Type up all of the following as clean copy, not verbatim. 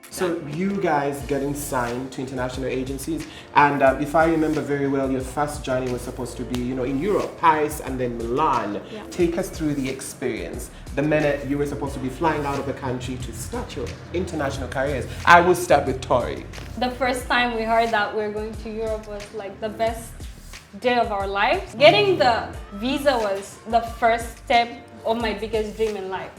So you guys getting signed to international agencies, and if I remember very well, your first journey was supposed to be, in Europe, Paris, and then Milan. Yeah. Take us through the experience. The minute you were supposed to be flying out of the country to start your international careers. I will start with Tori. The first time we heard that we were going to Europe was like the best day of our lives. Getting the visa was the first step of my biggest dream in life.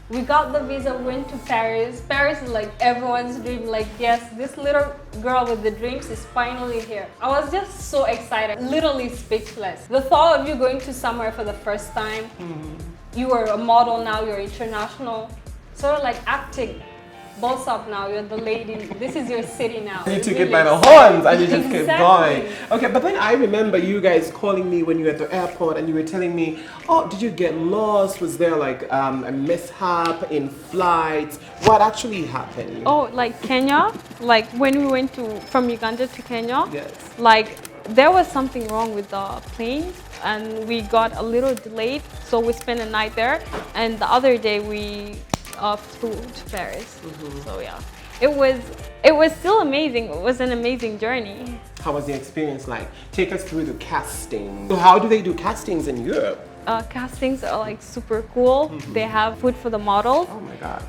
We got the visa, went to Paris. Paris is like everyone's dream. Like, yes, this little girl with the dreams is finally here. I was just so excited, literally speechless. The thought of you going to somewhere for the first time, you are a model now, you're international, sort of like acting. Boss up now, you're the lady, this is your city now. You took it by the horns and you just kept going. Okay, but then I remember you guys calling me when you were at the airport and you were telling me, oh, did you get lost? Was there like a mishap in flights? What actually happened? Oh, like Kenya? Like when we went from Uganda to Kenya? Yes. Like there was something wrong with the plane and we got a little delayed. So we spent a night there and the other day we flew to Paris. So yeah, it was still amazing. It was an amazing journey. How was the experience like? Take us through the casting. So how do they do castings in Europe? Castings are like super cool. They have food for the models. Oh my God.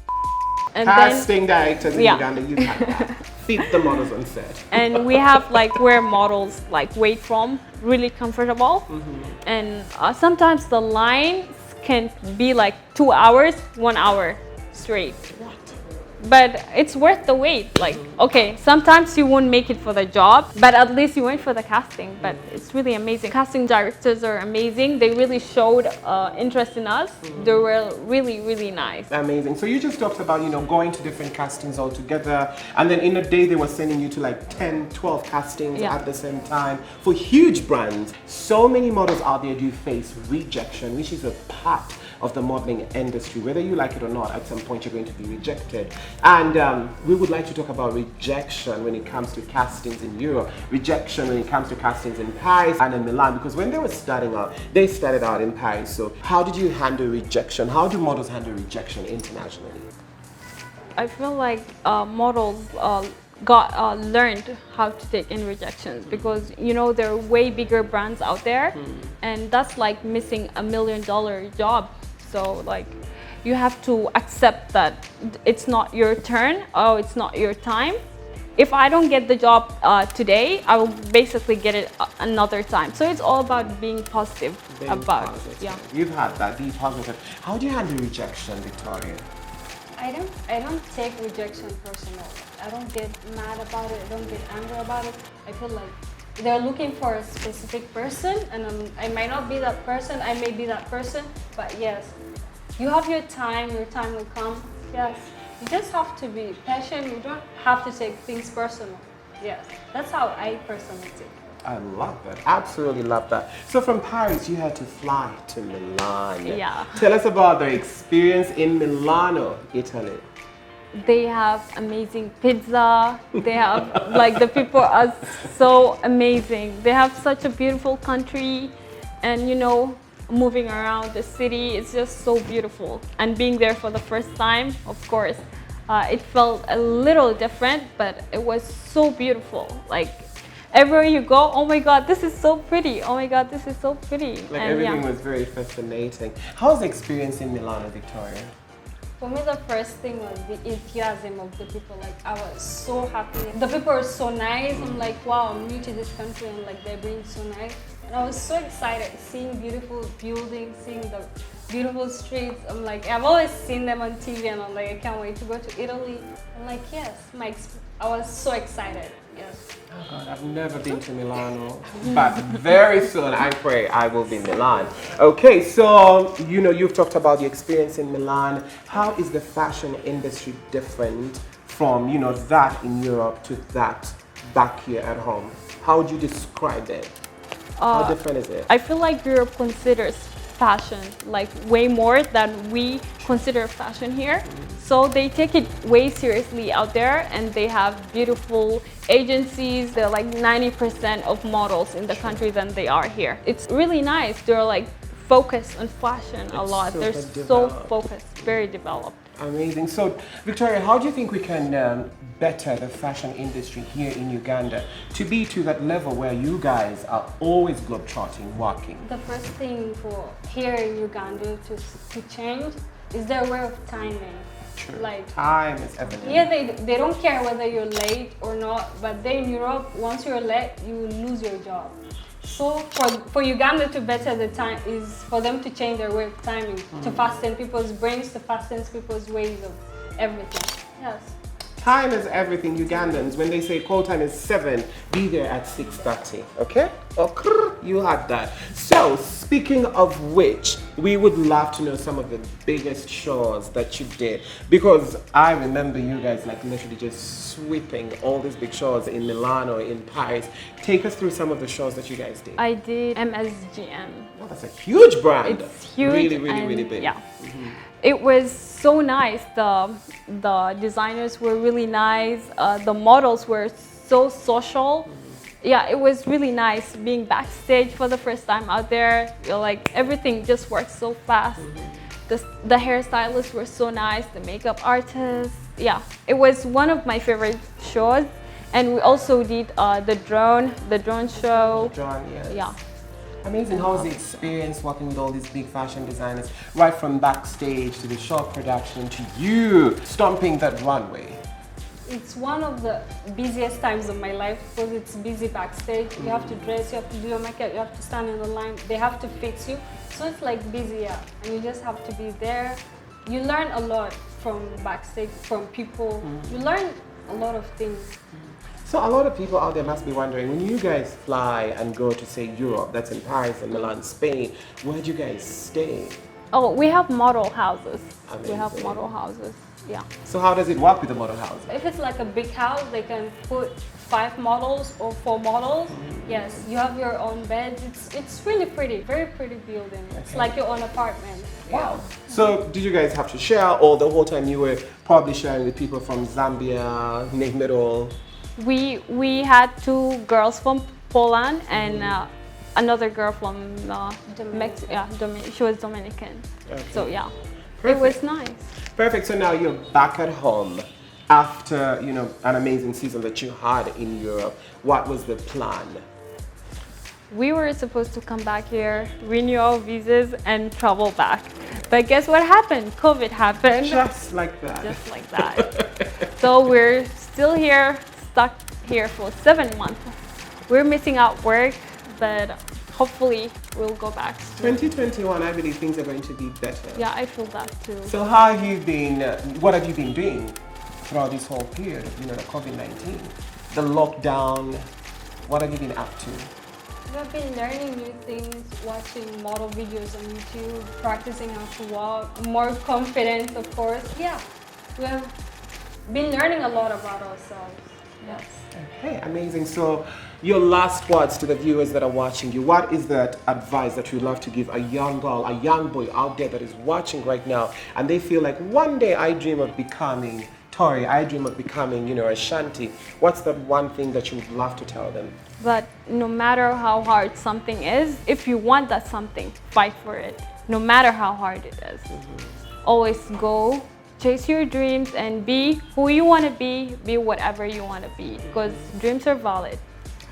And Casting directors in yeah. Uganda, you have that. Feed the models on set. And we have like where models like wait from, really comfortable. And sometimes the lines can be like 2 hours, 1 hour straight. What? But it's worth the wait. Like, okay, sometimes you won't make it for the job, but at least you went for the casting. But it's really amazing. Casting directors are amazing. They really showed interest in us. They were really, really nice. Amazing. So you just talked about, going to different castings all together, and then in a day they were sending you to like 10, 12 castings at the same time for huge brands. So many models out there do face rejection, which is a part of the modeling industry. Whether you like it or not, at some point you're going to be rejected. And we would like to talk about rejection when it comes to castings in Europe, rejection when it comes to castings in Paris and in Milan, because when they were starting out, they started out in Paris. So how did you handle rejection? How do models handle rejection internationally? I feel like models learned how to take in rejections because there are way bigger brands out there, and that's like missing $1 million job. So like you have to accept that it's not your turn or it's not your time. If I don't get the job today, I will basically get it another time. So it's all about being positive about it. Yeah. You've had that, be positive. How do you handle rejection, Victoria? I don't take rejection personal. I don't get mad about it. I don't get angry about it. I feel like they're looking for a specific person, and I might not be that person. I may be that person, but yes, you have your time. Your time will come. Yes, you just have to be patient. You don't have to take things personal. Yes, that's how I personally take it. I love that. Absolutely love that. So from Paris, you had to fly to Milan. Yeah. Tell us about the experience in Milano, Italy. They have amazing pizza. They have like the people are so amazing. They have such a beautiful country, and moving around the city, it's just so beautiful. And being there for the first time, of course, it felt a little different, but it was so beautiful. Like everywhere you go, oh my God, this is so pretty. Oh my God, this is so pretty. Like everything was very fascinating. How was the experience in Milano, Victoria? For me, the first thing was the enthusiasm of the people. Like, I was so happy. The people are so nice. I'm like, wow, I'm new to this country, and like they're being so nice. And I was so excited seeing beautiful buildings, seeing the beautiful streets. I'm like, I've always seen them on TV, and I'm like, I can't wait to go to Italy. I'm like, yes, I was so excited. Yes. Oh God, I've never been to Milano, but very soon I pray I will be in Milan. Okay, so you've talked about the experience in Milan. How is the fashion industry different from that in Europe to that back here at home? How would you describe it? How different is it? I feel like Europe considers fashion like way more than we consider fashion here. So they take it way seriously out there, and they have beautiful agencies. They're like 90% of models in the country than they are here. It's really nice. There are like focus on fashion a lot. They're so developed. focused, very developed. Amazing. So, Victoria, how do you think we can better the fashion industry here in Uganda to be to that level where you guys are always globetrotting, walking? The first thing for here in Uganda to change is their way of timing. True. Like, time is everything. yeah, they don't care whether you're late or not, but there in Europe, once you're late, you will lose your job. So for Uganda to better the time is for them to change their way of timing, to fasten people's brains, to fasten people's ways of everything. Yes. Time is everything. Ugandans, when they say call time is 7, be there at 6:30. Okay? Okay, you had that. So, speaking of which, we would love to know some of the biggest shows that you did, because I remember you guys like literally just sweeping all these big shows in Milan or in Paris. Take us through some of the shows that you guys did. I did MSGM. Oh, that's a huge brand. It's huge. Really, really, and really big. Yeah. It was so nice. The designers were really nice. The models were so social. Yeah, it was really nice being backstage for the first time out there. You know, like everything just worked so fast. The hairstylists were so nice. The makeup artists. Yeah, it was one of my favorite shows. And we also did the drone show. John, yes. Yeah. Amazing. How was the experience working with all these big fashion designers, right from backstage to the show production to you stomping that runway? It's one of the busiest times of my life because it's busy backstage. You have to dress, you have to do your makeup, you have to stand in the line, they have to fix you. So it's like busy, yeah. And you just have to be there. You learn a lot from backstage, from people. You learn a lot of things. So a lot of people out there must be wondering, when you guys fly and go to say Europe, that's in Paris and Milan, Spain, where do you guys stay? Oh, we have model houses. We have Amazing. model houses. Yeah. So how does it work with the model house? If it's like a big house, they can put 5 models or 4 models. Yes, you have your own bed. It's really pretty, very pretty building. It's like your own apartment. Wow. So did you guys have to share, or the whole time you were probably sharing with people from Zambia, name it all? We had 2 girls from Poland and another girl from Mexico. Yeah, she was Dominican. Okay. So yeah, Perfect. it was nice. Perfect. So now you're back at home after, you know, an amazing season that you had in Europe. What was the plan? We were supposed to come back here, renew our visas, and travel back. But guess what happened? COVID happened. Just like that. Just like that. So we're still here, stuck here for 7 months. We're missing out work, but hopefully we'll go back soon. 2021, I believe things are going to be better. Yeah, I feel that too. So how have you been, what have you been doing throughout this whole period of, you know, the COVID-19? The lockdown, what have you been up to? We've been learning new things, watching model videos on YouTube, practicing how to walk, more confidence, of course. Yeah, we have been learning a lot about ourselves. Yes. Okay, amazing. So your last words to the viewers that are watching you, what is that advice that you'd love to give a young girl, a young boy out there that is watching right now and they feel like one day I dream of becoming Tori, I dream of becoming, you know, Ashanti. What's that one thing that you would love to tell them? But no matter how hard something is, if you want that something, fight for it. No matter how hard it is. Always go, chase your dreams and be who you want to be whatever you want to be, because dreams are valid.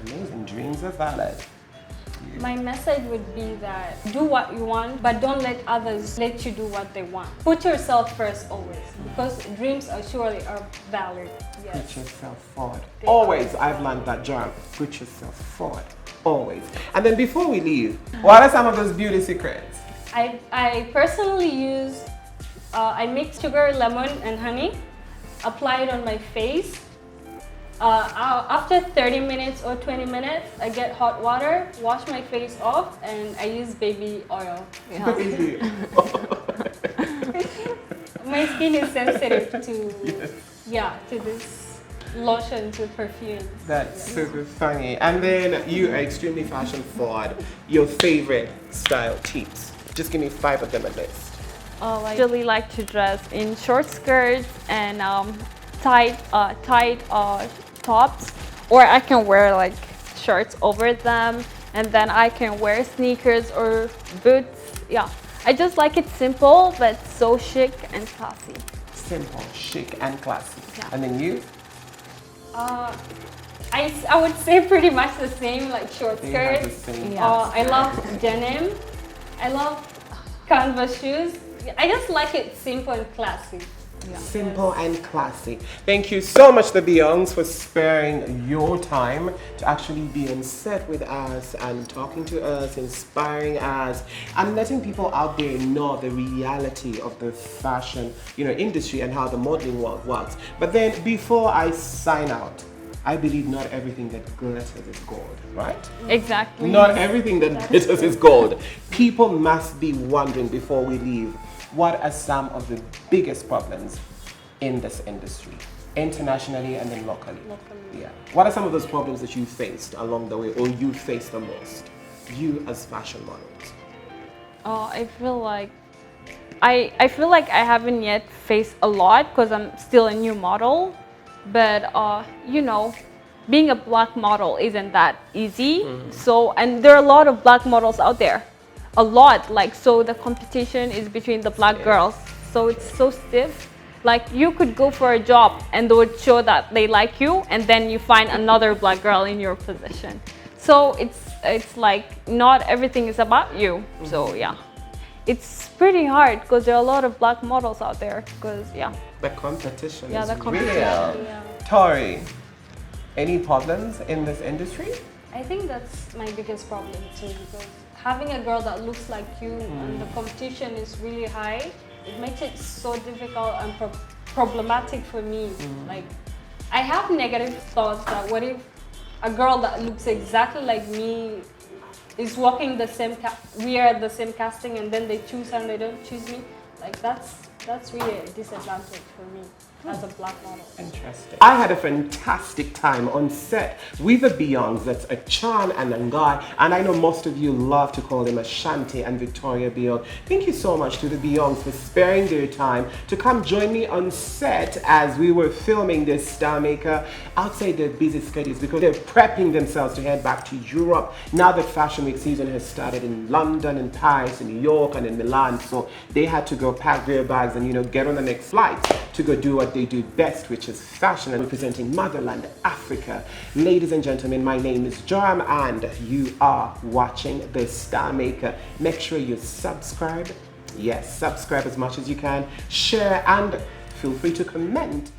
Amazing, dreams are valid. My message would be that do what you want, but don't let others let you do what they want. Put yourself first always, because dreams are surely are valid. Yes. Put yourself forward. Always, I've learned that jargon. Put yourself forward. Always. And then before we leave, what are some of those beauty secrets? I personally use, I mix sugar, lemon, and honey, apply it on my face. After 30 minutes or 20 minutes, I get hot water, wash my face off, and I use baby oil. Baby. My skin is sensitive to, to this lotion, to perfume. That's super funny. And then you are extremely fashion forward. Your favorite style tips. Just give me 5 of them at least. I really like to dress in short skirts and tight tops, or I can wear like shorts over them, and then I can wear sneakers or boots yeah, I just like it simple but so chic and classy. Simple, chic, and classy. Yeah. And then you? I would say pretty much the same, like short They have the skirts. same. I love denim. I love canvas shoes. I just like it simple and classy. Yeah. Simple and classy. Thank you so much, the Biongs, for sparing your time to actually be on set with us and talking to us, inspiring us, and letting people out there know the reality of the fashion, industry and how the modeling world works. But then, before I sign out, I believe not everything that glitters is gold, right? Exactly. Not everything that glitters is gold. People must be wondering before we leave, what are some of the biggest problems in this industry, internationally and then locally? Yeah. What are some of those problems that you faced along the way, or you faced the most, you as fashion models? I feel like I feel like I haven't yet faced a lot because I'm still a new model. But being a black model isn't that easy. So, and there are a lot of black models out there. A lot, like, so the competition is between the black girls, so it's so stiff. Like, you could go for a job and they would show that they like you, and then you find another black girl in your position. So it's like not everything is about you. So yeah, it's pretty hard because there are a lot of black models out there. Because The competition Yeah, is the competition, real. Yeah. Tori, any problems in this industry? I think that's my biggest problem too, because having a girl that looks like you and the competition is really high, it makes it so difficult and problematic for me. Like, I have negative thoughts that what if a girl that looks exactly like me is walking the same, we are at the same casting, and then they choose her and they don't choose me? Like, that's really a disadvantage for me as a black model. Interesting. I had a fantastic time on set with the Biongs. That's a Chan and a Ngai, and I know most of you love to call them Ashanti and Victoria Biong. Thank you so much to the Biongs for sparing their time to come join me on set as we were filming this Star Maker outside their busy schedules, because they're prepping themselves to head back to Europe now that Fashion Week season has started in London and Paris and New York and in Milan. So they had to go pack their bags and get on the next flight to go do what they do best, which is fashion and representing motherland Africa. Ladies and gentlemen, my name is Joram and you are watching the Star Maker. Make sure you subscribe. Yes, subscribe as much as you can, share, and feel free to comment